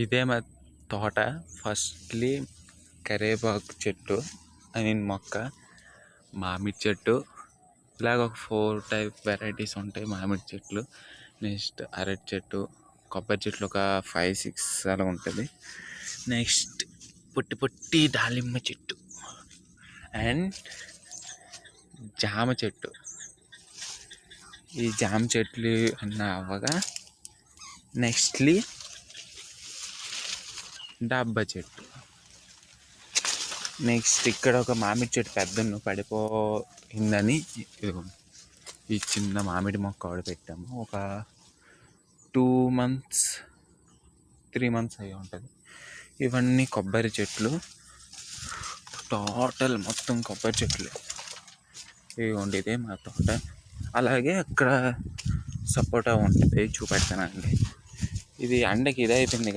ఇదే మా తోట. ఫస్ట్లీ కరివేపాకు చెట్టు, మొక్క, మామిడి చెట్టు, ఇలాగ ఒక 4 టైప్ వెరైటీస్ ఉంటాయి మామిడి చెట్లు. నెక్స్ట్ అరటి చెట్టు, కొబ్బరి చెట్లు ఒక 5-6 అలా ఉంటుంది. నెక్స్ట్ పొట్టి దానిమ్మ చెట్టు అండ్ జామ చెట్టు. ఈ జామ చెట్లు అన్న అవ్వగా నెక్స్ట్లీ డబ్బా చెట్టు. నెక్స్ట్ ఇక్కడ ఒక మామిడి చెట్టు పెద్దను పడిపోయిందని ఈ చిన్న మామిడి మొక్క ఆవిడ పెట్టాము. ఒక 2 months 3 months అయ్యి ఉంటుంది. ఇవన్నీ కొబ్బరి చెట్లు, టోటల్ మొత్తం కొబ్బరి చెట్లు. ఇదిగోండి, ఇదే మా తోట. అలాగే అక్కడ సపోటా ఉంటుంది, చూపెడతానండి. ఇది ఎండకి ఇదైపోయింది.